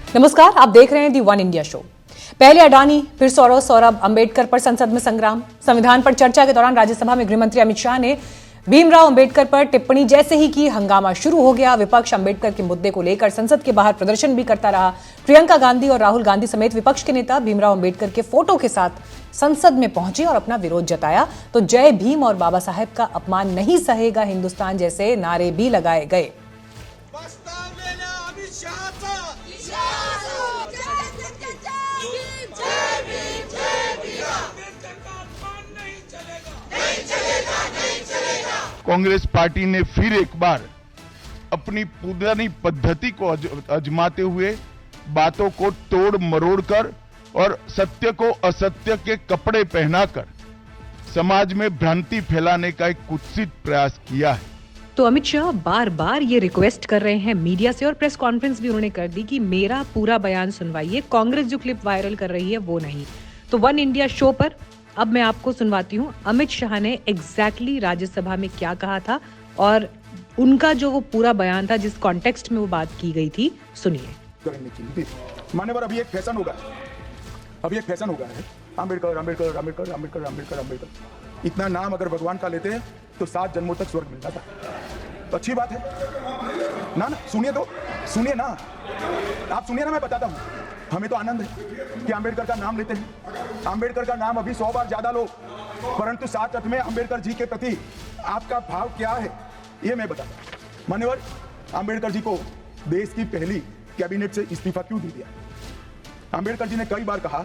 नमस्कार, आप देख रहे हैं दी वन इंडिया शो। पहले अडानी, फिर सौरभ अंबेडकर पर संसद में संग्राम। संविधान पर चर्चा के दौरान राज्यसभा में गृहमंत्री अमित शाह ने भीमराव अंबेडकर पर टिप्पणी जैसे ही की, हंगामा शुरू हो गया। विपक्ष अंबेडकर के मुद्दे को लेकर संसद के बाहर प्रदर्शन भी करता रहा। प्रियंका गांधी और राहुल गांधी समेत विपक्ष के नेता भीमराव अंबेडकर के फोटो के साथ संसद में पहुंचे और अपना विरोध जताया। तो जय भीम और बाबा साहेब का अपमान नहीं सहेगा हिंदुस्तान जैसे नारे भी लगाए गए। कांग्रेस पार्टी ने फिर एक बार अपनी पुरानी पद्धति को आजमाते हुए बातों को तोड़ मरोड़ कर और सत्य को असत्य के कपड़े पहनाकर समाज में भ्रांति फैलाने का एक कुत्सित प्रयास किया है। तो अमित शाह बार बार ये रिक्वेस्ट कर रहे हैं मीडिया से, और प्रेस कॉन्फ्रेंस भी उन्होंने कर दी कि मेरा पूरा बयान सुनवाइए, कांग्रेस जो क्लिप वायरल कर रही है वो नहीं। तो वन इंडिया शो पर अब मैं आपको सुनवाती हूँ अमित शाह ने एग्जैक्टली राज्यसभा में क्या कहा था और उनका जो वो पूरा बयान था, जिस कॉन्टेक्स्ट में वो बात की गई थी, सुनिए। मान्यवर, अभी एक फैशन होगा है अंबेडकर अंबेडकर अंबेडकर अंबेडकर अंबेडकर अंबेडकर। इतना नाम अगर भगवान का लेते हैं तो 7 जन्मों तक स्वर्ग मिलता था। तो अच्छी बात है ना। सुनिए तो, सुनिए ना, आप सुनिए ना, मैं बताता हूँ। हमें तो आनंद है कि अंबेडकर का नाम लेते हैं। अंबेडकर का नाम अभी 100 बार ज्यादा लो, परंतु 7 अर्थ में अंबेडकर जी के प्रति आपका भाव क्या है ये मैं बताता हूँ। मान्यवर, अंबेडकर जी को देश की पहली कैबिनेट से इस्तीफा क्यों दे दिया? अंबेडकर जी ने कई बार कहा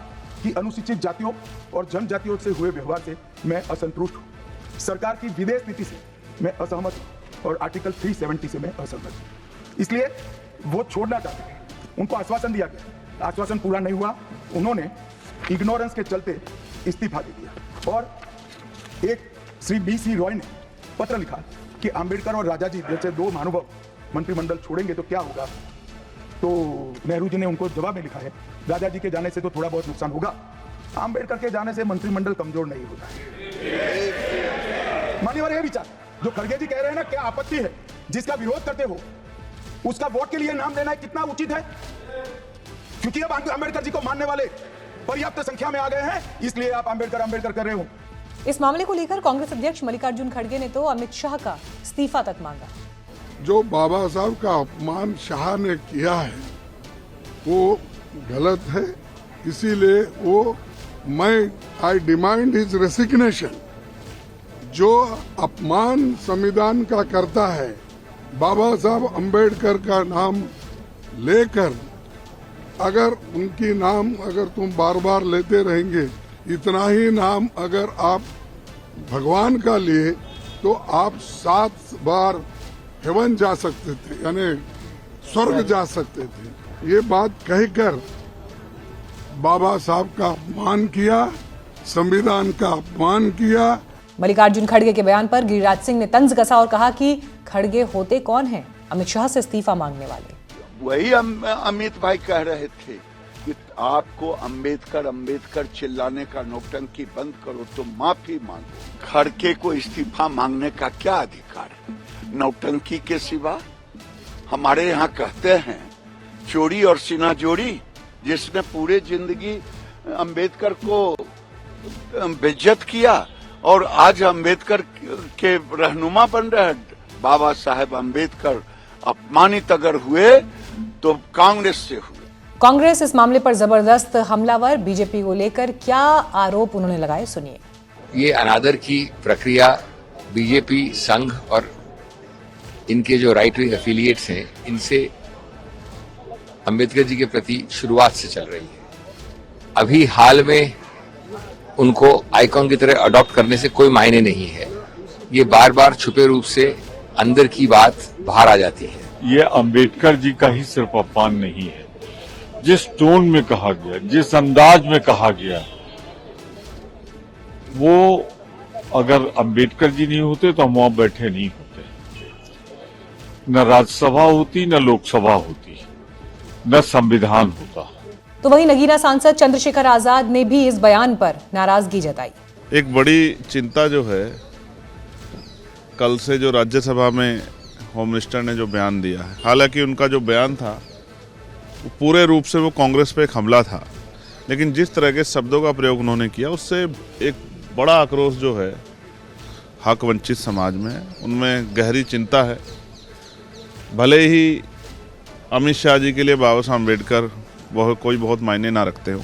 कि अनुसूचित जातियों और जनजातियों से हुए व्यवहार से मैं असंतुष्ट हूं, सरकार की विदेश नीति से मैं असहमत हूं और आर्टिकल 370 से मैं असहमत हूं, इसलिए वो छोड़ना चाहते हैं। उनको आश्वासन दिया गया, आश्वासन पूरा नहीं हुआ, उन्होंने इग्नोरेंस के चलते इस्तीफा दे दिया। और एक श्री BC रॉय ने पत्र लिखा कि अंबेडकर और राजा जी जैसे 2 महानुभाव मंत्रिमंडल छोड़ेंगे तो क्या होगा। तो नेहरू जी ने उनको जवाब में लिखा है, राजा जी के जाने से तो थोड़ा बहुत नुकसान होगा, अंबेडकर के जाने से मंत्रिमंडल कमजोर नहीं होता है। मान्यवर, ये विचार जो खड़गे जी कह रहे हैं ना, क्या आपत्ति है? जिसका विरोध करते हो उसका वोट के लिए नाम लेना कितना उचित है? क्योंकि अब अंबेडकर जी को मानने वाले पर्याप्त संख्या में आ गए हैं, इसलिए आप अंबेडकर अंबेडकर कर रहे हो। इस मामले को लेकर कांग्रेस अध्यक्ष मल्लिकार्जुन खड़गे ने तो अमित शाह का इस्तीफा तक मांगा। जो बाबा साहब का अपमान शाह ने किया है वो गलत है, इसीलिए आई डिमांड हिज रेसिग्नेशन। जो अपमान संविधान का करता है, बाबा साहब अंबेडकर का नाम लेकर अगर उनकी नाम अगर तुम बार बार लेते रहेंगे, इतना ही नाम अगर आप भगवान का लिए तो आप 7 बार हेवन जा सकते थे, यानी स्वर्ग जा सकते थे। ये बात कहकर बाबा साहब का अपमान किया, संविधान का अपमान किया। मल्लिकार्जुन खड़गे के बयान पर गिरिराज सिंह ने तंज कसा और कहा कि खड़गे होते कौन हैं अमित शाह से इस्तीफा मांगने वाले? वही अमित भाई कह रहे थे कि आपको अंबेडकर अंबेडकर चिल्लाने का नौटंकी बंद करो तो माफी मांगो। खड़गे को इस्तीफा मांगने का क्या अधिकार है नौटंकी के सिवा? हमारे यहाँ कहते हैं चोरी और सीना जोड़ी, जिसने पूरे जिंदगी अंबेडकर को बेइज्जत किया और आज अंबेडकर के रहनुमा बन रहे बाबा साहेब अंबेडकर अपमानित अगर हुए तो कांग्रेस से हुए। कांग्रेस इस मामले पर जबरदस्त हमलावर। बीजेपी को लेकर क्या आरोप उन्होंने लगाए, सुनिए। ये अनादर की प्रक्रिया बीजेपी, संघ और इनके जो राइट विंग एफिलिएट्स हैं, इनसे अंबेडकर जी के प्रति शुरुआत से चल रही है। अभी हाल में उनको आइकॉन की तरह अडॉप्ट करने से कोई मायने नहीं है। ये बार बार छुपे रूप से अंदर की बात बाहर आ जाती है। ये अंबेडकर जी का ही सिर्फ अपमान नहीं है, जिस टोन में कहा गया, जिस अंदाज में कहा गया, वो अगर अंबेडकर जी नहीं होते तो हम वहां बैठे नहीं होते, न राज्यसभा होती, न लोकसभा होती, न संविधान होता। तो वहीं नगीना सांसद चंद्रशेखर आजाद ने भी इस बयान पर नाराजगी जताई। एक बड़ी चिंता जो है, कल से जो राज्यसभा में होम मिनिस्टर ने जो बयान दिया है, हालांकि उनका जो बयान था पूरे रूप से वो कांग्रेस पे एक हमला था, लेकिन जिस तरह के शब्दों का प्रयोग उन्होंने किया उससे एक बड़ा आक्रोश जो है हक वंचित समाज में, उनमें गहरी चिंता है। भले ही अमित शाह जी के लिए बाबा साहब अम्बेडकर कोई बहुत मायने ना रखते हो,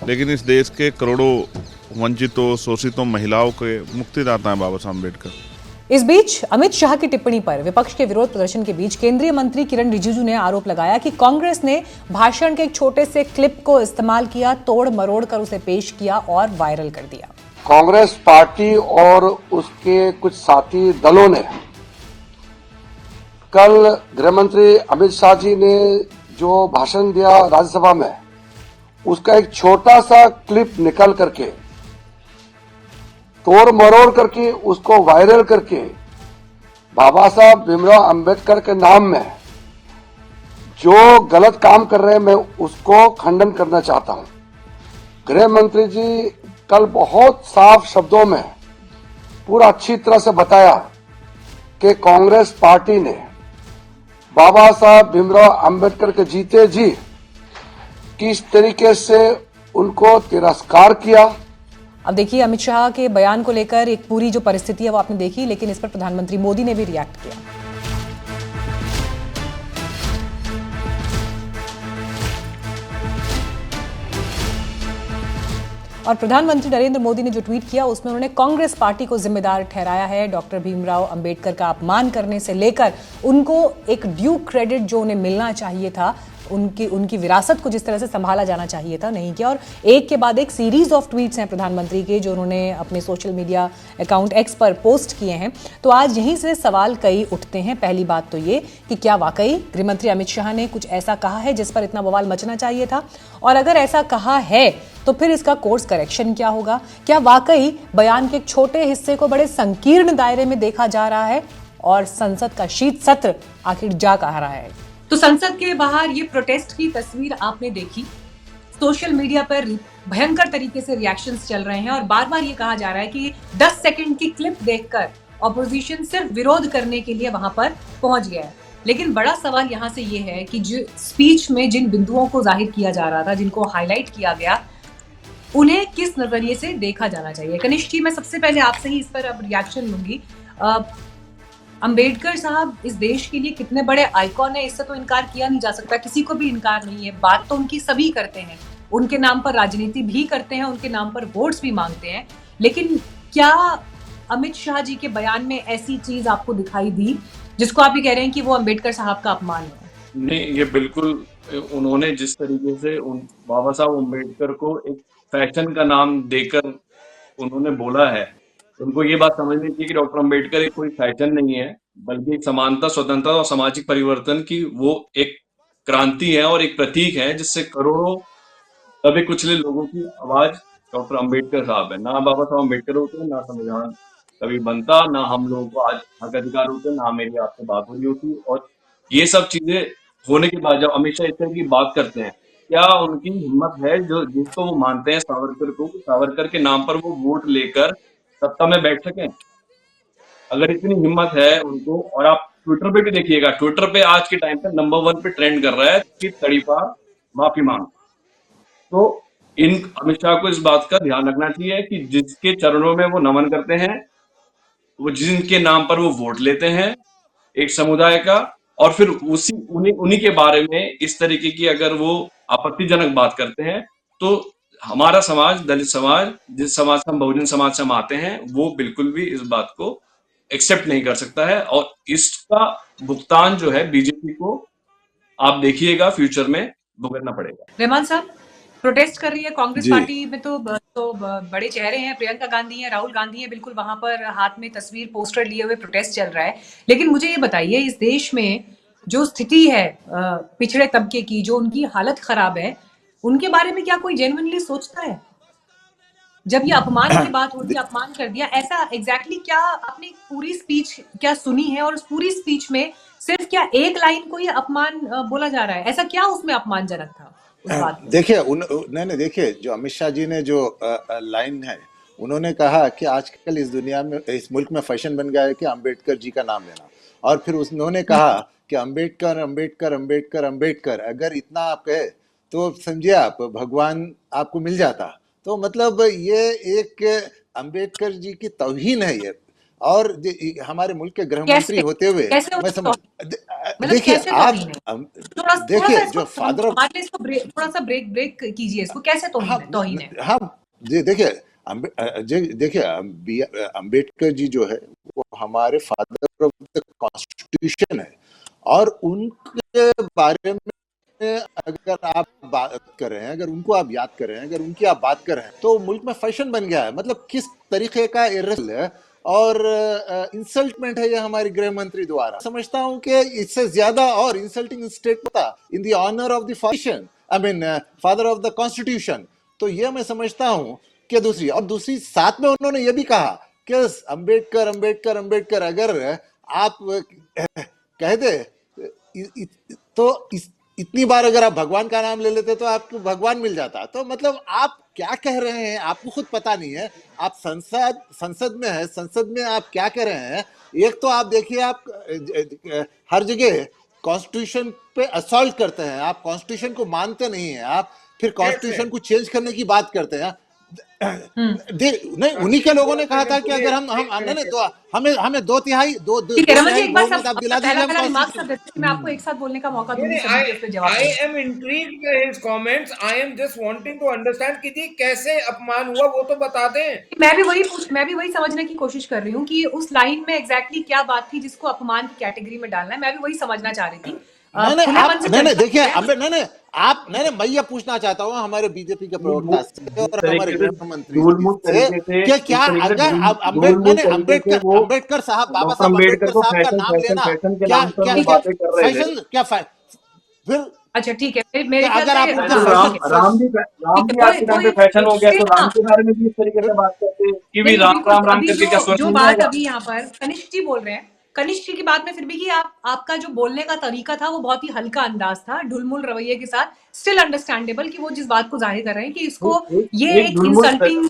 लेकिन इस देश के करोड़ों वंचितों शोषितों महिलाओं के मुक्तिदाता हैं बाबा साहब अम्बेडकर। इस बीच अमित शाह की टिप्पणी पर विपक्ष के विरोध प्रदर्शन के बीच केंद्रीय मंत्री किरण रिजिजू ने आरोप लगाया कि कांग्रेस ने भाषण के एक छोटे से क्लिप को इस्तेमाल किया, तोड़ मरोड़ कर उसे पेश किया और वायरल कर दिया। कांग्रेस पार्टी और उसके कुछ साथी दलों ने कल गृह मंत्री अमित शाह जी ने जो भाषण दिया राज्यसभा में, उसका एक छोटा सा क्लिप निकल करके तोड़ मरोड़ करके उसको वायरल करके बाबा साहब भीमराव अंबेडकर के नाम में जो गलत काम कर रहे हैं, मैं उसको खंडन करना चाहता हूं। गृह मंत्री जी कल बहुत साफ शब्दों में पूरा अच्छी तरह से बताया कि कांग्रेस पार्टी ने बाबा साहब भीमराव अंबेडकर के जीते जी किस तरीके से उनको तिरस्कार किया। अब देखिए अमित शाह के बयान को लेकर एक पूरी जो परिस्थिति है वो आपने देखी, लेकिन इस पर प्रधानमंत्री मोदी ने भी रिएक्ट किया। और प्रधानमंत्री नरेंद्र मोदी ने जो ट्वीट किया उसमें उन्होंने कांग्रेस पार्टी को जिम्मेदार ठहराया है। डॉक्टर भीमराव अंबेडकर का अपमान करने से लेकर उनको एक ड्यू क्रेडिट जो उन्हें मिलना चाहिए था, उनकी विरासत को जिस तरह से संभाला जाना चाहिए था, नहीं किया। और एक के बाद एक सीरीज ऑफ ट्वीट्स हैं प्रधानमंत्री के जो उन्होंने अपने सोशल मीडिया अकाउंट एक्स पर पोस्ट किए हैं। तो आज यहीं से सवाल कई उठते हैं। पहली बात तो ये कि क्या वाकई गृहमंत्री अमित शाह ने कुछ ऐसा कहा है जिस पर इतना बवाल मचना चाहिए था, और अगर ऐसा कहा है तो फिर इसका कोर्स करेक्शन क्या होगा? क्या वाकई बयान के एक छोटे हिस्से को बड़े संकीर्ण दायरे में देखा जा रहा है, और संसद का शीत सत्र आखिर जा कहा रहा है? तो संसद के बाहर ये प्रोटेस्ट की तस्वीर आपने देखी। सोशल मीडिया पर भयंकर तरीके से रिएक्शंस चल रहे हैं और बार बार ये कहा जा रहा है कि 10 सेकंड की क्लिप देखकर ऑपोजिशन सिर्फ विरोध करने के लिए वहां पर पहुंच गया है। लेकिन बड़ा सवाल यहां से ये है कि जो स्पीच में जिन बिंदुओं को जाहिर किया जा रहा था, जिनको हाईलाइट किया गया, उन्हें किस नजरिए से देखा जाना चाहिए? कनिष्क जी, मैं सबसे पहले आपसे ही इस पर अब रिएक्शन लूंगी। अंबेडकर साहब इस देश के लिए कितने बड़े आइकॉन है, इससे तो इनकार किया नहीं जा सकता, किसी को भी इनकार नहीं है। बात तो उनकी सभी करते हैं, उनके नाम पर राजनीति भी करते हैं, उनके नाम पर वोट्स भी मांगते हैं। लेकिन क्या अमित शाह जी के बयान में ऐसी चीज आपको दिखाई दी जिसको आप ये कह रहे हैं कि वो अंबेडकर साहब का अपमान है? नहीं, ये बिल्कुल उन्होंने जिस तरीके से बाबा साहब अम्बेडकर को एक फैशन का नाम देकर उन्होंने बोला है, उनको ये बात समझनी चाहिए कि डॉक्टर अम्बेडकर एक कोई फैशन नहीं है, बल्कि एक समानता, स्वतंत्रता और सामाजिक परिवर्तन की वो एक क्रांति है और एक प्रतीक है, जिससे करोड़ों दबे कुचले लोगों की आवाज डॉक्टर अम्बेडकर साहब है। ना बाबा साहब अम्बेडकर होते, ना संविधान कभी बनता, ना हम लोगों को आज हक अधिकार होते, ना मेरी आपसे बात हो रही होती। और ये सब चीजें होने के बाद जब अमित शाह इस तरह की बात करते हैं, क्या उनकी हिम्मत है जो जिसको वो मानते हैं सावरकर को, सावरकर के नाम पर वो वोट लेकर सत्ता में बैठ सकें? अगर इतनी हिम्मत है उनको, और आप ट्विटर पे भी देखिएगा, ट्विटर पे आज के टाइम पे नंबर 1 पे ट्रेंड कर रहा है कि तड़ीपार माफी मांग। तो इन अमित शाह को इस बात का ध्यान रखना चाहिए कि जिसके चरणों में वो नमन करते हैं, वो जिनके नाम पर वो वोट लेते हैं एक समुदाय का, और फिर उन्हीं के बारे में इस तरीके की अगर वो आपत्तिजनक बात करते हैं, तो हमारा समाज, दलित समाज, जिस समाज से हम बहुजन समाज से हम आते हैं, वो बिल्कुल भी इस बात को एक्सेप्ट नहीं कर सकता है। और इसका भुगतान जो है बीजेपी को, आप देखिएगा फ्यूचर में भुगतना पड़ेगा। रहमान साहब, प्रोटेस्ट कर रही है कांग्रेस पार्टी में तो बड़े चेहरे हैं, प्रियंका गांधी हैं, राहुल गांधी हैं, बिल्कुल वहां पर हाथ में तस्वीर पोस्टर लिए हुए प्रोटेस्ट चल रहा है। लेकिन मुझे ये बताइए, इस देश में जो स्थिति है पिछड़े तबके की, जो उनकी हालत खराब है, उनके बारे में क्या कोई जेन्युइनली सोचता है? जब ये अपमान की बात होती है, अपमान कर दिया, ऐसा एग्जैक्टली क्या आपने पूरी स्पीच क्या सुनी है, और उस पूरी स्पीच में सिर्फ क्या एक लाइन को ये अपमान बोला जा रहा है? ऐसा क्या उसमें अपमानजनक था? देखिए नहीं, देखिए जो अमित शाह जी ने जो लाइन है, उन्होंने कहा कि आजकल इस दुनिया में, इस मुल्क में फैशन बन गया है कि अंबेडकर जी का नाम लेना, और फिर उन्होंने कहा कि अंबेडकर अंबेडकर अंबेडकर अंबेडकर, अगर इतना आप कहे तो समझिए आप भगवान आपको मिल जाता। तो मतलब ये एक अंबेडकर जी की तौहीन है ये। और हमारे मुल्क के गृह मंत्री कैसे होते हुए कैसे मैं उसको समझ मतलब देखिए कैसे आप तौहीन है? थोड़ा थोड़ा सा देखिए इसको जो फादर ऑफ हमारे लिए इसको थोड़ा सा ब्रेक ब्रेक कीजिए इसको, कैसे हाँ तौहीन है? हाँ देखिए देखिए अंबेडकर जी जो है वो हमारे फादर ऑफ द कॉन्स्टिट्यूशन है। और उनके बारे में अगर आप बात कर रहे हैं, अगर उनको आप याद कर रहे हैं, अगर उनकी आप बात कर रहे हैं, तो मुल्क में फैशन बन गया है। मतलब किस तरीके का है और इंसल्टमेंट है ये हमारे गृह मंत्री द्वारा। समझता हूं कि इससे ज्यादा और इंसल्टिंग स्टेटमेंट था in the honour of the foundation, I mean father of the constitution. तो ये मैं समझता हूं कि दूसरी साथ में उन्होंने ये भी कहा कि अंबेडकर अंबेडकर अंबेडकर अगर आप कह दे तो इतनी बार अगर आप भगवान का नाम ले लेते तो आपको भगवान मिल जाता। तो मतलब आप क्या कह रहे हैं आपको खुद पता नहीं है। आप संसद में है, संसद में आप क्या कह रहे हैं। एक तो आप देखिए आप हर जगह कॉन्स्टिट्यूशन पे असॉल्ट करते हैं, आप कॉन्स्टिट्यूशन को मानते नहीं हैं, आप फिर कॉन्स्टिट्यूशन को चेंज करने की बात करते हैं। नहीं उन्हीं के लोगों ने कहा था कि अगर हम नहीं तो हमें दो तिहाई ठीक है रमन जी, एक बार बहुमत आप दिला दीजिए। पहला रिमार्क सब देते हैं, मैं आपको एक साथ बोलने का मौका दूंगी, सभी के उस पे जवाब I am intrigued by his comments. I am just wanting to understand कि जी कैसे अपमान हुआ वो तो बता दें। मैं भी वही समझने की कोशिश कर रही हूँ कि उस लाइन में एग्जैक्टली क्या बात थी जिसको अपमान की कैटेगरी में डालना है। मैं भी वही समझना चाह रही थी। नहीं देखिए आप मैं ये पूछना चाहता हूँ हमारे बीजेपी के प्रवक्ता से और हमारे गृह मंत्री से कि क्या अगर अम्बेडकर साहब बाबा साहब अम्बेडकर साहब का नाम लेना क्या फिर अच्छा ठीक है, मेरे अगर आप राम भी आज के टाइम पे फैशन हो गया, तो राम के बारे में भी इस तरीके से बात करते हैं कि भी राम राम राम करके क्या जो बात अभी यहाँ पर कनिष्क जी बोल रहे हैं, कनिष्क जी की बात में फिर भी कि आपका जो बोलने का तरीका था वो बहुत ही हल्का अंदाज था, ढुलमुल रवैये के साथ। स्टिल अंडरस्टैंडेबल कि वो जिस बात को जाहिर कर रहे हैं कि इसको ये एक इंसल्टिंग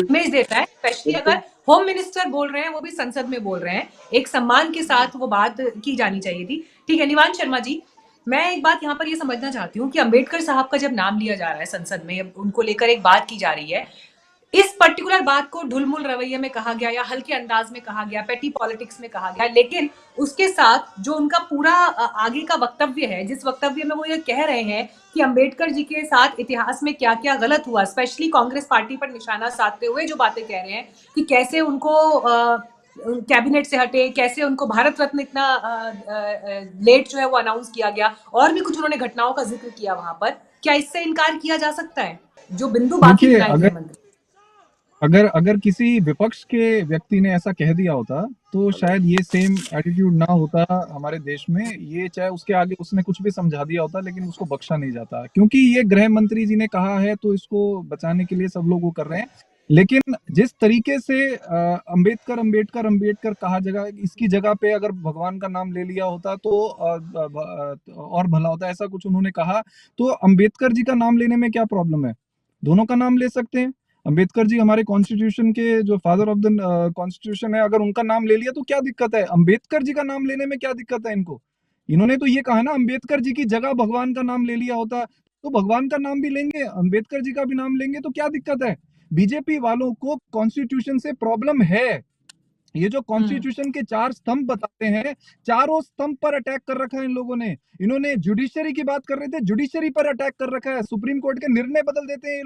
इमेज देता है, स्पेशली अगर होम मिनिस्टर बोल रहे हैं, वो भी संसद में बोल रहे हैं, एक सम्मान के साथ वो बात की जानी चाहिए थी। ठीक है निवान शर्मा जी, मैं एक बात यहाँ पर ये समझना चाहती हूँ कि अंबेडकर साहब का जब नाम लिया जा रहा है संसद में, उनको लेकर एक बात की जा रही है, इस पर्टिकुलर बात को ढुलमुल रवैये में कहा गया या हल्के अंदाज में कहा गया, पेटी पॉलिटिक्स में कहा गया, लेकिन उसके साथ जो उनका पूरा आगे का वक्तव्य है, जिस वक्तव्य में वो ये कह रहे हैं कि अंबेडकर जी के साथ इतिहास में क्या क्या गलत हुआ, स्पेशली कांग्रेस पार्टी पर निशाना साधते हुए जो बातें कह रहे हैं कि कैसे उनको कैबिनेट से हटे, कैसे उनको भारत रत्न इतना लेट जो है वो अनाउंस किया गया, और भी कुछ उन्होंने घटनाओं का जिक्र किया वहां पर। क्या इससे इनकार किया जा सकता है जो बिंदु बाकी अगर किसी विपक्ष के व्यक्ति ने ऐसा कह दिया होता तो शायद ये सेम एटीट्यूड ना होता हमारे देश में। ये चाहे उसके आगे उसने कुछ भी समझा दिया होता लेकिन उसको बख्शा नहीं जाता, क्योंकि ये गृह मंत्री जी ने कहा है तो इसको बचाने के लिए सब लोग वो कर रहे हैं। लेकिन जिस तरीके से अंबेडकर अंबेडकर अंबेडकर कहा जगह, इसकी जगह पे अगर भगवान का नाम ले लिया होता तो और भला होता, ऐसा कुछ उन्होंने कहा। तो अंबेडकर जी का नाम लेने में क्या प्रॉब्लम है? दोनों का नाम ले सकते हैं। अंबेडकर जी हमारे कॉन्स्टिट्यूशन के जो फादर ऑफ द कॉन्स्टिट्यूशन है, अगर उनका नाम ले लिया तो क्या दिक्कत है? अंबेडकर जी का नाम लेने में क्या दिक्कत है इनको? इन्होंने तो ये कहा ना, अंबेडकर जी की जगह भगवान का नाम ले लिया होता तो भगवान का नाम भी लेंगे, अंबेडकर जी का भी नाम लेंगे, तो क्या दिक्कत है? बीजेपी वालों को कॉन्स्टिट्यूशन से प्रॉब्लम है। ये जो कॉन्स्टिट्यूशन के 4 स्तंभ बताते हैं, चारों स्तंभ पर अटैक कर रखा है इन लोगों ने। इन्होंने जुडिशरी की बात कर रहे थे, जुडिशरी पर अटैक कर रखा है। सुप्रीम कोर्ट के निर्णय बदल देते हैं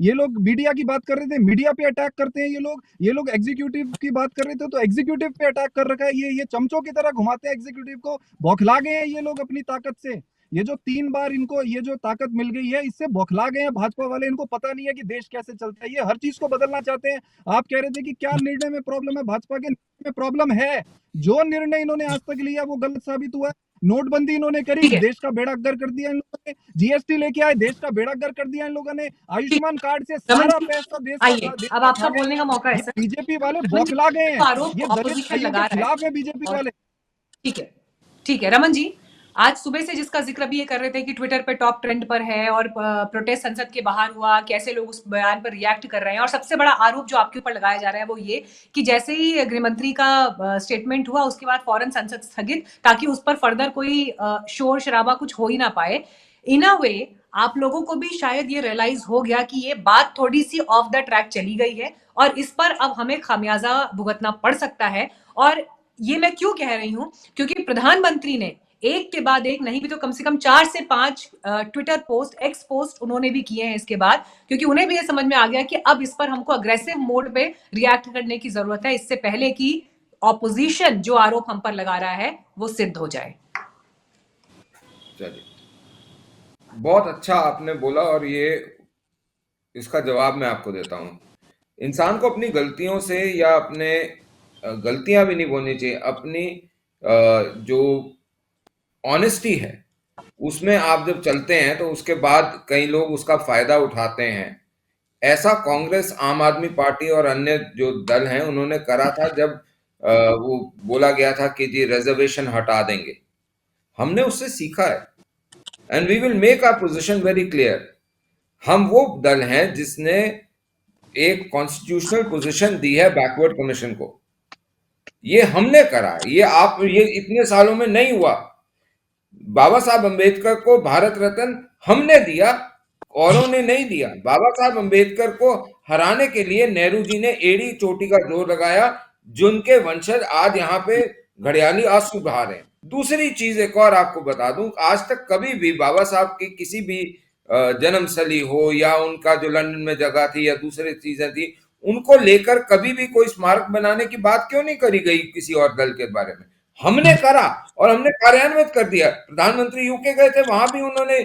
ये लोग मीडिया की बात कर रहे थे, मीडिया पे अटैक करते हैं ये लोग एग्जीक्यूटिव की बात कर रहे थे तो एग्जीक्यूटिव पे अटैक कर रखा है। ये चमचों की तरह घुमाते हैं एग्जीक्यूटिव को, बौखला गए हैं ये लोग अपनी ताकत से। ये जो 3 बार इनको ये जो ताकत मिल गई है, इससे बौखला गए हैं भाजपा वाले। इनको पता नहीं है कि देश कैसे चलता है, ये हर चीज को बदलना चाहते हैं। आप कह रहे थे कि क्या निर्णय में प्रॉब्लम है, भाजपा के निर्णय में प्रॉब्लम है। जो निर्णय इन्होंने आज तक लिया वो गलत साबित हुआ। नोटबंदी इन्होंने करी, देश का बेड़ा गर्क कर दिया इन लोगों ने। जीएसटी लेके आए, देश का बेड़ा गर्क कर दिया इन लोगों ने। आयुष्मान कार्ड से सारा पैसा देश अब आपका बोलने का मौका है। बीजेपी वाले बौखला गए हैं, ये दलित के खिलाफ है बीजेपी वाले। ठीक है रमन जी, आज सुबह से जिसका जिक्र अभी ये कर रहे थे कि ट्विटर पे टॉप ट्रेंड पर है और प्रोटेस्ट संसद के बाहर हुआ, कैसे लोग उस बयान पर रिएक्ट कर रहे हैं, और सबसे बड़ा आरोप जो आपके ऊपर लगाया जा रहा है वो ये कि जैसे ही गृहमंत्री का स्टेटमेंट हुआ उसके बाद फौरन संसद स्थगित, ताकि उस पर फर्दर कोई शोर शराबा कुछ हो ही ना पाए। इन अ वे आप लोगों को भी शायद ये रियलाइज हो गया कि ये बात थोड़ी सी ऑफ द ट्रैक चली गई है और इस पर अब हमें खामियाजा भुगतना पड़ सकता है। और ये मैं क्यों कह रही हूं, क्योंकि प्रधानमंत्री ने एक के बाद एक नहीं भी तो कम से कम 4 से 5 ट्विटर पोस्ट, एक्स पोस्ट उन्होंने भी किए हैं इसके बाद, क्योंकि उन्हें भी ये समझ में आ गया कि अब इस पर हमको अग्रेसिव मोड पे रिएक्ट करने की जरूरत है, इससे पहले कि ऑपोजिशन जो आरोप हम पर लगा रहा है वो सिद्ध हो जाए। चलिए, बहुत अच्छा आपने बोला और ये इसका जवाब मैं आपको देता हूं। इंसान को अपनी गलतियों से, या अपने गलतियां भी नहीं बोलनी चाहिए, अपनी जो ऑनेस्टी है उसमें आप जब चलते हैं तो उसके बाद कई लोग उसका फायदा उठाते हैं। ऐसा कांग्रेस, आम आदमी पार्टी और अन्य जो दल हैं उन्होंने करा था जब वो बोला गया था कि जी रिजर्वेशन हटा देंगे। हमने उससे सीखा है and we will make our position very clear. हम वो दल हैं जिसने एक कॉन्स्टिट्यूशनल पोजीशन दी है बैकवर्ड कमीशन को। ये हमने करा, ये इतने सालों में नहीं हुआ। बाबा साहब अंबेडकर को भारत रत्न हमने दिया, औरों ने नहीं दिया। बाबा साहब अंबेडकर को हराने के लिए नेहरू जी ने एड़ी चोटी का जोर लगाया, जिनके वंशज आज यहाँ पे घड़ियाली आंसू बहा रहे हैं। दूसरी चीज एक और आपको बता दूं, आज तक कभी भी बाबा साहब की किसी भी जन्मस्थली हो या उनका जो लंदन में जगह थी या दूसरी चीजें थी, उनको लेकर कभी भी कोई स्मारक बनाने की बात क्यों नहीं करी गई किसी और दल के बारे में? हमने करा और हमने कार्यान्वित कर दिया। प्रधानमंत्री यूके गए थे, वहां भी उन्होंने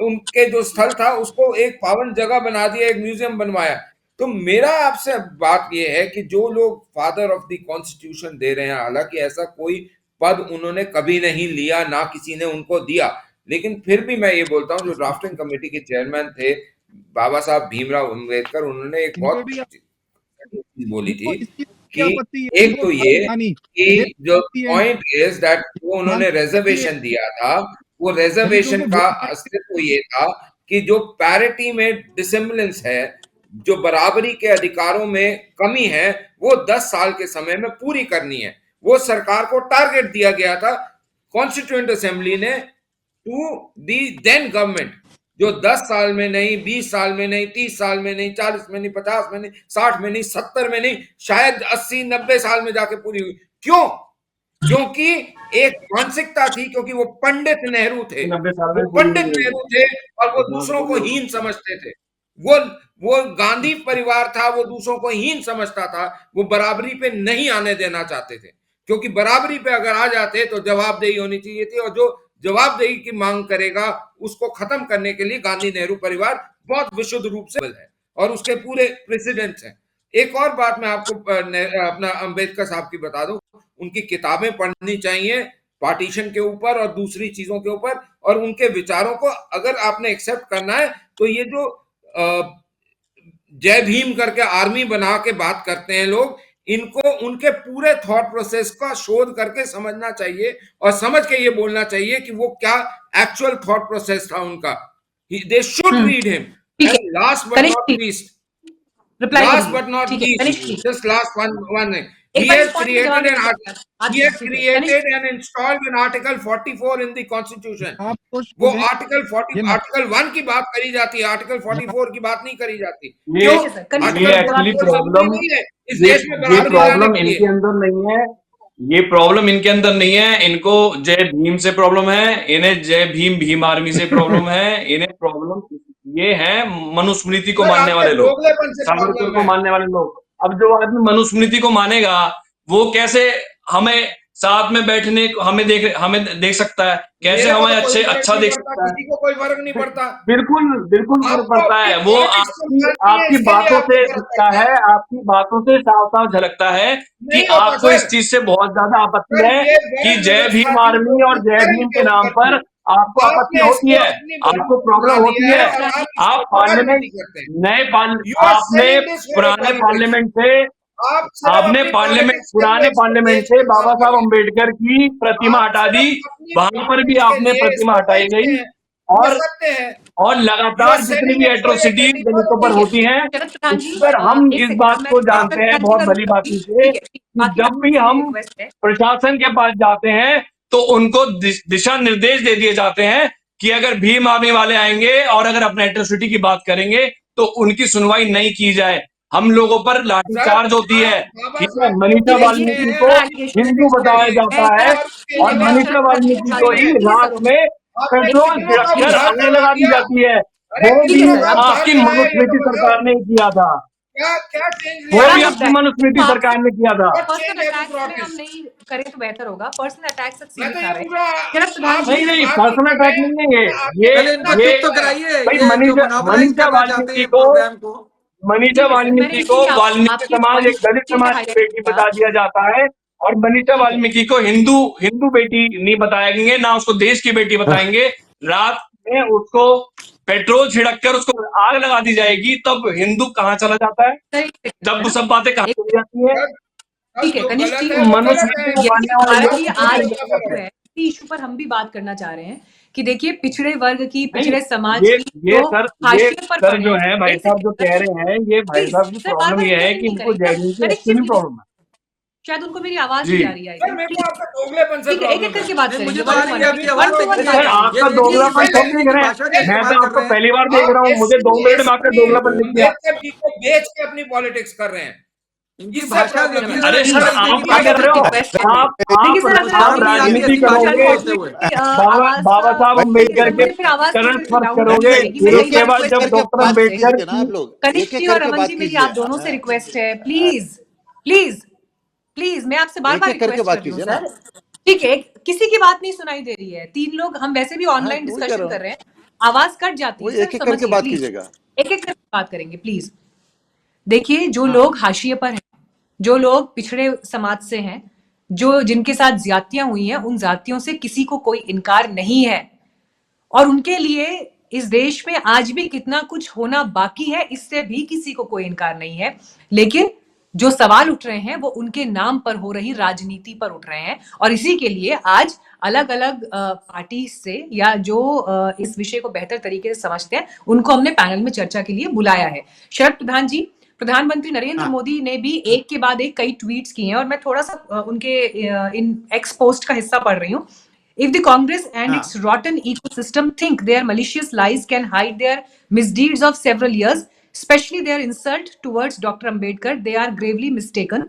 उनके जो स्थल था उसको एक पावन जगह बना दिया, एक म्यूजियम बनवाया। तो मेरा आपसे बात यह है कि जो लोग फादर ऑफ द कॉन्स्टिट्यूशन दे रहे हैं, हालांकि ऐसा कोई पद उन्होंने कभी नहीं लिया, ना किसी ने उनको दिया, लेकिन फिर भी मैं ये बोलता हूं जो ड्राफ्टिंग कमेटी के चेयरमैन थे बाबा साहब भीमराव अम्बेडकर, उन्होंने एक बहुत चीज बोली थी कि एक तो ये कि जो पॉइंट इज दैट वो उन्होंने रिजर्वेशन दिया था, वो रिजर्वेशन का अस्तित्व ये था कि जो पैरिटी में डिसेम्बलेंस है, जो बराबरी के अधिकारों में कमी है, वो 10 साल के समय में पूरी करनी है। वो सरकार को टारगेट दिया गया था कॉन्स्टिट्यूएंट असेंबली ने टू दी देन गवर्नमेंट, जो 10 साल में नहीं, 20 साल में नहीं, 30 साल में नहीं, 40 में नहीं, 50 में नहीं, 60 में नहीं, 70 में नहीं, शायद 80-90 साल में जाके पूरी हुई। क्यों? क्योंकि एक मानसिकता थी, क्योंकि वो पंडित नेहरू थे, वो पंडित नेहरू थे और वो दूसरों को हीन समझते थे। वो गांधी परिवार था, वो दूसरों को हीन समझता था, वो बराबरी पे नहीं आने देना चाहते थे, क्योंकि बराबरी पे अगर आ जाते तो जवाबदेही होनी चाहिए थी, और जो जवाबदेही की मांग करेगा उसको खत्म करने के लिए गांधी नेहरू परिवार बहुत विशुद्ध रूप से है और उसके पूरे प्रेसिडेंट्स हैं। एक और बात मैं आपको अपना अंबेडकर साहब की बता दूं, उनकी किताबें पढ़नी चाहिए पार्टीशन के ऊपर और दूसरी चीजों के ऊपर, और उनके विचारों को अगर आपने एक्सेप्ट करना है तो ये जो जय भीम करके आर्मी बना के बात करते हैं लोग, इनको उनके पूरे थॉट प्रोसेस का शोध करके समझना चाहिए और समझ के ये बोलना चाहिए कि वो क्या एक्चुअल थॉट प्रोसेस था उनका। They should read him. Last but not least, just last one thing. He has created and installed an Article 44 in the Constitution. वो Article 1 की बात करी जाती है, Article 44 की बात नहीं करी जाती। ये एक्चुअली प्रॉब्लम, ये प्रॉब्लम इनके अंदर नहीं है, ये प्रॉब्लम इनके अंदर नहीं है। इनको जय भीम से प्रॉब्लम है, इन्हें जय भीम आर्मी से प्रॉब्लम है, इन्हें प्रॉब्लम ये है मनुस्मृति को मानने वाले लोग, सावरकर को मानने वाले लोग। अब जो आदमी मनुस्मृति को मानेगा वो कैसे हमें साथ में बैठने हमें देख सकता है, कैसे हमें अच्छा देख सकता है? किसी को कोई फर्क नहीं पड़ता। बिल्कुल फर्क पड़ता है। वो आपकी बातों से दिखता है, आपकी बातों से साफ झलकता है कि आपको इस चीज से बहुत ज्यादा आपत्ति है कि जय भीम आर्मी और जय भीम के नाम पर आपको आपत्ति होती है, आपको प्रॉब्लम होती है। आप पार्लियामेंट आपने पुराने पार्लियामेंट से आप सिर्फ आपने अपनी पार्लियामेंट, पॉलिटिक्स के पुराने लिए पार्लियामेंट देश से की बात बाबा साहब करें। अम्बेडकर की प्रतिमा आप हटा दी, सिर्फ अपनी वहां पर भी पॉलिटिक्स के आपने लिए प्रतिमा इसको हटाई बेचते गई। हैं, ये और सत्य है। और यू आर लगातार जितनी सेलिंग भी इट फॉर एट्रोसिटीज एट्रैक्टिव दलितों पर ठीक है होती हैं, शरद प्रधान उस जी, पर हम एक इस सेकंड बात अब मैं को शरद जानते हैं प्रधान जी बहुत भली करूंगी, भांति से ठीक है कि बाकी जब भी बातों से हम रिक्वेस्ट है। प्रशासन के पास जाते हैं तो उनको दिशा निर्देश दे दिए जाते हैं कि अगर भीम आर्मी वाले आएंगे और अगर अपने एट्रोसिटी की बात करेंगे तो उनकी सुनवाई नहीं की जाए, हम लोगों पर सर, लाठीचार्ज होती आप है। बाबा ठीक है, साहब को मनीषा ठीक है बेचते ये वाल्मीकि हैं को बड़ा एलिगेशन है। हिंदू के बताया लिए, मैं जाता है धर्म के और लिए, मनीषा शरद प्रधान वाल्मीकि जी को आपने ही प्लीज रात सर में आपने पेट्रोल कितनों का छिड़क कर उद्धार आग करवा लगा दी दिया। जाती है। अरे वो ठीक भी है कितनों सर का अब उद्धार आपकी कराया ये मनुस्मृति तो बताओ। सरकार ने ही किया था। क्या क्या चेंज वो लिया भी पर्सनल आपने? आपकी अटैक मनुस्मृति आपसे सरकार ने किया था। What change personal have you attacks brought में हम इन? नहीं करें तो बेहतर होगा, पर्सनल अटैक्स तक मैं तो सीमित ये आ रहे पूछ हैं। रहा हूँ, शरद प्रधान आप जी नहीं नहीं, बात की पर्सनल कर अटैक रहे हैं, नहीं है ये। आपने ये पहले कितना इनको ये चुप तो कराया? कराइए, भाई ये जो मनीषा मोनोपोलाइज मनीषा करना चाहते हैं वाल्मीकि ये को प्रोग्राम को। मनीषा ठीक है सर मैंने वाल्मीकि को इसीलिए वाल्मीकि आपके समाज एक पॉइंट दलित समाज की हाईलाइट बेटी किया। बता दिया जाता है और मनीषा ठीक है वाल्मीकि को हिंदू हिंदू बेटी नहीं बताएंगे, ना उसको देश की बेटी बताएंगे। रात में उसको पेट्रोल छिड़क कर उसको आग लगा दी जाएगी, तब हिंदू कहाँ चला जाता है? सर एक सेकंड जब मैडम, सब बातें कहाँ एक चली जाती है? सर, ठीक है जो कनिष्ठ गलत जी, है वो गलत मनुस्मृति है। को यही मानने वाले हमारा लोग ये किसी आज भी का जगह इशू पर है, इसी इशू पर हम भी बात करना चाह रहे हैं कि देखिए पिछड़े वर्ग की, नहीं। पिछड़े समाज ये की ये जो सर ये हाशिए पर सर पड़े जो हैं। है भाई एक साहब जो कह सेकंड रहे हैं, ये भाई प्लीज साहब की सर बार प्रॉब्लम बार ये है इंटरवेंट कि नहीं इनको करेंगे। जहरीली कनिष्ठ जी एक्चुअली प्लीज, प्रॉब्लम है। शायद उनको मेरी आवाज जी नहीं आ रही है आई सर थिंक। मेरे को प्लीज आपका दोगलेपन से ठीक है एक एक प्रॉब्लम है। करके बात नहीं, करेंगे, मुझे तो वन आ टू रही वन है प्लीज, आपकी वन आवाज, टू वन लेकिन बात सर करेंगे। आपका ये प्लीज दोगलापन पहले सब हिंदी देख की रहे हैं। भाषा का मैं इस्तेमाल तो कर आपको रहे हैं। पहली बार देख आप रहा हूँ, मुझे 2 मिनट में आपके दोगलापन दिख गया। अंबेडकर जी को बेच के अपनी पॉलिटिक्स कर रहे हैं। इनकी इससे भाषा प्रॉब्लम देखिए है। जरा, अरे इनकी सर जरा प्लीज हिंदी आप की क्या एक भाषा कर एक रहे करके हो? देखिए। रिक्वेस्ट है। आप देखिए सर अगर आप शर्म आप नहीं आती प्लीज राजनीति ऐसी भाषा करोगे, बोलते कंटिन्यूअसली हुए। आवाज बाबा साहब देखिए अम्बेडकर सर के मुझे फिर आवाज चरण थोड़ी सी स्पर्श डाउन होने करोगे, लगेगी। मैं फिर कई उसके बार बाद रिक्वेस्ट जब कर चुकी डॉक्टर हूँ आपसे। अम्बेडकर लीजिए ना की आप लोग, कनिष्ठ एक एक जी और करके रमन बात जी मेरी कीजिए। आप दोनों से रिक्वेस्ट है, प्लीज प्लीज प्लीज मैं आपसे बार एक बार एक करके रिक्वेस्ट कर बात रही हूँ कीजिए ना। सर। ठीक है किसी की बात नहीं सुनाई दे रही है, तीन लोग हम वैसे भी हाँ ऑनलाइन तो वही कह डिस्कशन रहा कर हूँ, रहे हैं, आवाज कट जाती है वही सर, एक एक करके समझिए बात प्लीज। कीजिएगा। एक एक करके बात करेंगे प्लीज। देखिए जो हाँ लोग हाशिए पर हैं, जो लोग पिछड़े समाज से हैं, जो जिनके साथ ज्यादतियां हुई हैं, उन ज्यादतियों से किसी को कोई इनकार नहीं है और उनके लिए इस देश में आज भी कितना कुछ होना बाकी है, इससे भी किसी को कोई इनकार नहीं है। लेकिन जो सवाल उठ रहे हैं वो उनके नाम पर हो रही राजनीति पर उठ रहे हैं और इसी के लिए आज अलग अलग पार्टी से या जो इस विषय को बेहतर तरीके से समझते हैं उनको हमने पैनल में चर्चा के लिए बुलाया है। शरद प्रधान जी, प्रधानमंत्री नरेंद्र मोदी ने भी एक के बाद एक कई ट्वीट्स किए हैं और मैं थोड़ा सा उनके इन एक्स पोस्ट का हिस्सा पढ़ रही हूँ। If the Congress and its rotten ecosystem think their malicious lies can hide their misdeeds of several years, especially their insult towards Dr. Ambedkar, they are gravely mistaken.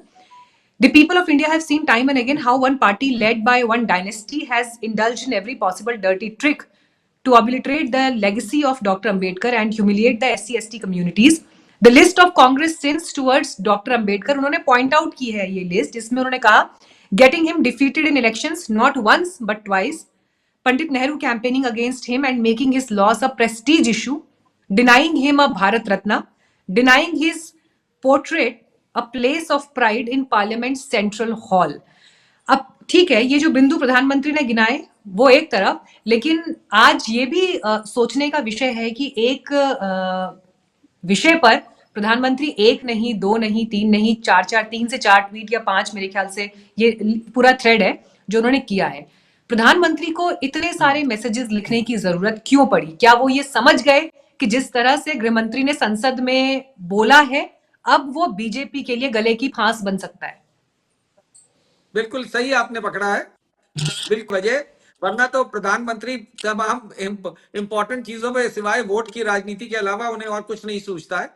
The people of India have seen time and again how one party led by one dynasty has indulged in every possible dirty trick to obliterate the legacy of Dr. Ambedkar and humiliate the SC/ST communities. The list of Congress sins towards Dr. Ambedkar, उन्होंने point out की है ये list जिसमें उन्होंने कहा getting him defeated in elections not once but twice, Pandit Nehru campaigning against him and making his loss a prestige issue, denying him a Bharat Ratna, denying his portrait a place of pride in Parliament's Central Hall. अब ठीक है, ये जो बिंदु प्रधानमंत्री ने गिनाए वो एक तरफ, लेकिन आज ये भी सोचने का विषय है कि एक विषय पर प्रधानमंत्री एक नहीं, दो नहीं, तीन नहीं, चार चार, 3 से 4 ट्वीट या 5 मेरे ख्याल से ये पूरा थ्रेड है जो उन्होंने किया है। प्रधानमंत्री को इतने सारे मैसेजेस लिखने की जरूरत क्यों पड़ी? क्या वो ये समझ गए कि जिस तरह से गृहमंत्री ने संसद में बोला है अब वो बीजेपी के लिए गले की फांस बन सकता है? बिल्कुल सही आपने पकड़ा है, बिल्कुल वजह, वरना तो प्रधानमंत्री तमाम इंपॉर्टेंट चीजों में सिवाय वोट की राजनीति के अलावा उन्हें और कुछ नहीं सूझता है।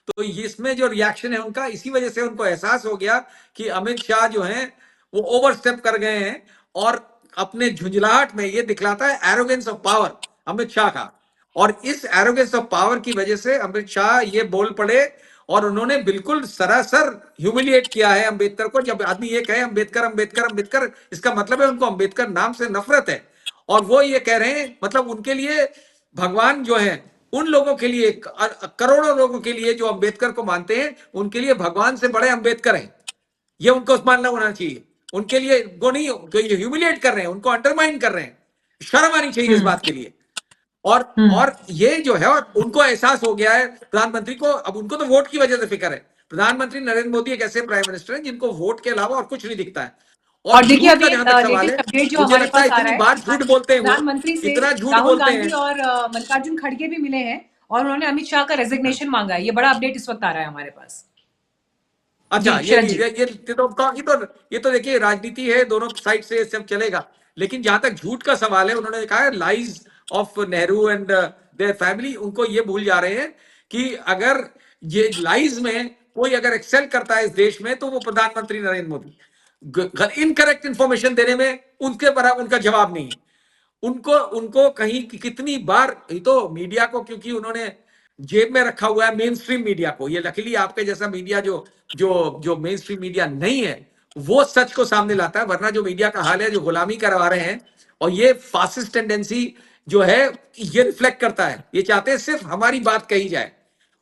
तो इसमें जो रिएक्शन है उनका, इसी वजह से उनको एहसास हो गया कि अमित शाह जो हैं वो ओवरस्टेप कर गए हैं और अपने झुंझलाहट में ये दिखलाता है arrogance of power Amit Shah का। और इस एरोगेंस ऑफ पावर की वजह से अमित शाह ये बोल पड़े और उन्होंने बिल्कुल सरासर ह्यूमिलिएट किया है अंबेडकर को। जब आदमी ये कहे अंबेडकर अंबेडकर अंबेडकर, इसका मतलब है उनको अंबेडकर नाम से नफरत है। और वो ये कह रहे हैं, मतलब उनके लिए भगवान जो है, उन लोगों के लिए, करोड़ों लोगों के लिए जो अंबेडकर को मानते हैं, उनके लिए भगवान से बड़े अंबेडकर हैं। ये उनको मानना होना चाहिए। उनके लिए वो नहीं, ह्यूमिलिएट कर रहे हैं, उनको अंडरमाइन कर रहे हैं। शर्म आनी चाहिए इस बात के लिए। और ये जो है, उनको एहसास हो गया है प्रधानमंत्री को, अब उनको तो वोट की वजह से फिक्र है, प्रधानमंत्री नरेंद्र मोदी एक ऐसे प्राइम मिनिस्टर हैं जिनको वोट के अलावा और कुछ नहीं दिखता है। और देखिए झूठ अभी का जहां तक सवाल है, लेटेस्ट अपडेट जो मुझे हमारे लगता है पास आ रहा इतनी है, बार झूठ बोलते हैं वो, प्रधानमंत्री से इतना झूठ राहुल बोलते गांधी हैं। और मल्लिकार्जुन खड़गे भी मिले हैं और उन्होंने अमित शाह का रेजिग्नेशन मांगा है। ये बड़ा अपडेट इस वक्त आ रहा है हमारे पास। अच्छा, जी, ये शरद जी। ये तो देखिए राजनीति है, दोनों साइड से सब चलेगा। लेकिन जहां तक झूठ का सवाल है, उन्होंने कहा है lies of Nehru and their family, उनको ये भूल जा रहे हैं कि अगर ये लाइज में कोई अगर एक्सेल करता है इस देश में तो वो प्रधानमंत्री नरेंद्र मोदी। इनकरेक्ट इंफॉर्मेशन देने में उनके बराबर उनका जवाब नहीं है। उनको उनको कहीं कितनी बार, ये तो मीडिया को क्योंकि उन्होंने जेब में रखा हुआ है, मेन स्ट्रीम मीडिया को। ये लकीली आपके जैसा मीडिया जो जो जो मेन स्ट्रीम मीडिया नहीं है वो सच को सामने लाता है, वरना जो मीडिया का हाल है, जो गुलामी करवा रहे हैं और ये फासिस्ट टेंडेंसी जो है, ये रिफ्लेक्ट करता है। ये चाहते हैं सिर्फ हमारी बात कही जाए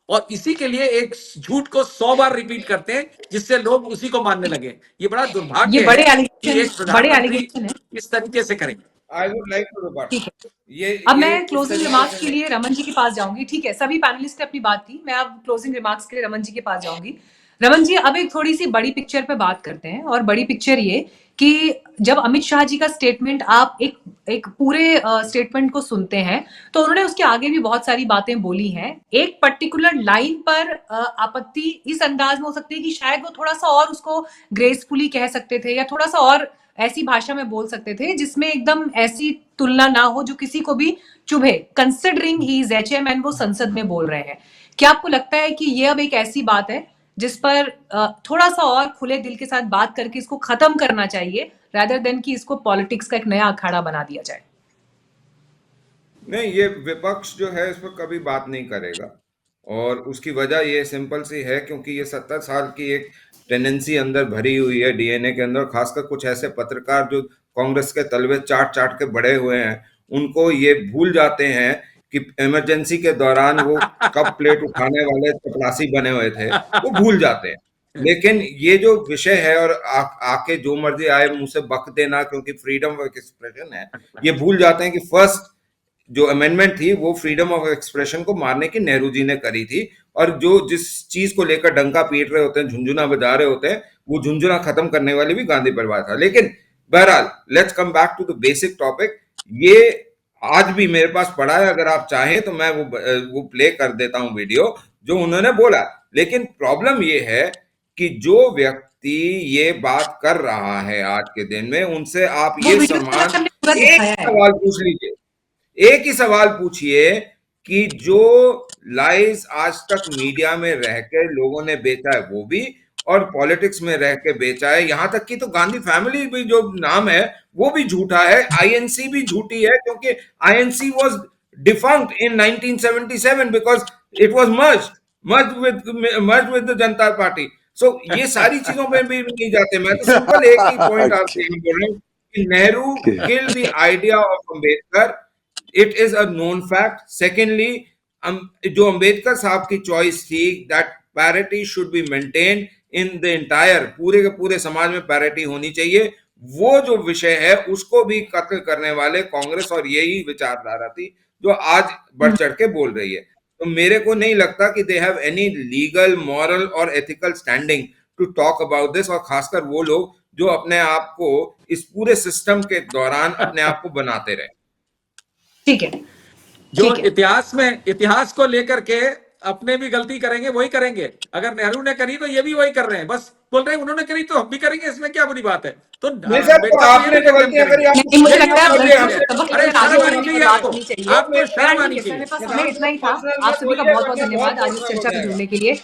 और इसी के लिए एक झूठ को 100 बार रिपीट करते हैं जिससे लोग उसी को मानने लगे। ये बड़ा दुर्भाग्य ये बड़े है कि एलिगेशन, एक बड़े प्रधानमंत्री एलिगेशन है। इस तरीके से करें। I would like to rebut. ठीक है, ये अब ये मैं इस क्लोजिंग तरीके रिमार्क्स से के लिए रमन जी के पास जाऊंगी। ठीक है, सभी पैनलिस्ट ने अपनी बात की, मैं अब क्लोजिंग रिमार्क्स के लिए रमन जी के पास जाऊंगी। रमन जी, अब एक थोड़ी सी बड़ी पिक्चर पे बात करते हैं और बड़ी पिक्चर ये कि जब अमित शाह जी का स्टेटमेंट, आप एक पूरे स्टेटमेंट को सुनते हैं तो उन्होंने उसके आगे भी बहुत सारी बातें बोली हैं। एक पर्टिकुलर लाइन पर आपत्ति इस अंदाज में हो सकती है कि शायद वो थोड़ा सा और उसको ग्रेसफुली कह सकते थे या थोड़ा सा और ऐसी भाषा में बोल सकते थे जिसमें एकदम ऐसी तुलना ना हो जो किसी को भी चुभे, considering he is HM and वो संसद में बोल रहे हैं। क्या आपको लगता है कि ये अब एक ऐसी बात है जिस पर थोड़ा सा और खुले दिल के साथ बात करके इसको खत्म करना चाहिए, रादर देन कि इसको पॉलिटिक्स का एक नया अखाड़ा बना दिया जाए? नहीं, ये विपक्ष जो है इस पर कभी बात नहीं करेगा और उसकी वजह ये सिंपल सी है क्योंकि ये 70 साल की एक टेंडेंसी अंदर भरी हुई है डीएनए के अंदर। खासकर कुछ ऐसे पत्रकार जो कांग्रेस के तलवे चाट चाट के बड़े हुए हैं, उनको ये भूल जाते हैं कि इमरजेंसी के दौरान वो कप प्लेट उठाने वाले चपरासी बने हुए थे, वो भूल जाते हैं। लेकिन ये जो विषय है और आके जो मर्जी आए मुंह से बक देना क्योंकि फ्रीडम ऑफ एक्सप्रेशन है, ये भूल जाते हैं कि फर्स्ट जो अमेंडमेंट थी वो फ्रीडम ऑफ एक्सप्रेशन को मारने की नेहरू जी ने करी थी और जो जिस चीज को लेकर डंका पीट रहे होते हैं, झुंझुना बजा रहे होते हैं, वो झुंझुना खत्म करने वाली भी गांधी परिवार था। लेकिन बहरहाल let's come back to the basic topic. ये आज भी मेरे पास पड़ा है, अगर आप चाहें तो मैं वो प्ले कर देता हूं वीडियो जो उन्होंने बोला। लेकिन प्रॉब्लम ये है कि जो व्यक्ति ये बात कर रहा है आज के दिन में, उनसे आप ये सवाल पूछ लीजिए, एक ही सवाल पूछिए कि जो लाइज आज तक मीडिया में रह के लोगों ने बेचा है वो भी, और पॉलिटिक्स में रह के बेचा है, यहां तक कि तो गांधी फैमिली भी जो नाम है वो भी झूठा है, आईएनसी भी झूठी है क्योंकि INC was defunct in 1977 because it was merged with the Janata party. सो ये सारी चीजों में भी नहीं जाते। मैं तो सिंपल एक ही पॉइंट आपसे बोल रहा हूँ कि Nehru killed the idea of Ambedkar. It is a known fact. Secondly, जो अंबेडकर साहब की चॉइस थी that parity should be maintained in the entire, पूरे के पूरे समाज में parity होनी चाहिए, वो जो विषय है उसको भी कत्ल करने वाले कांग्रेस और यही विचारधारा थी जो आज बढ़ चढ़ के बोल रही है। तो मेरे को नहीं लगता कि they have any legal, moral और ethical standing to talk about this, और खासकर वो लोग जो अपने आप को इस पूरे सिस्टम के दौरान अपने आप को बनाते रहे। ठीक है, जो इतिहास को लेकर के अपने भी गलती करेंगे वही करेंगे। अगर नेहरू ने करी तो ये भी वही कर रहे हैं, बस बोल रहे हैं उन्होंने करी तो हम भी करेंगे, इसमें क्या बुरी बात है। तो आपने जो गलतियां करी आपको शर्म आनी चाहिए। इतना ही था। आप सभी का बहुत बहुत धन्यवाद आज इस चर्चा में जुड़ने के लिए।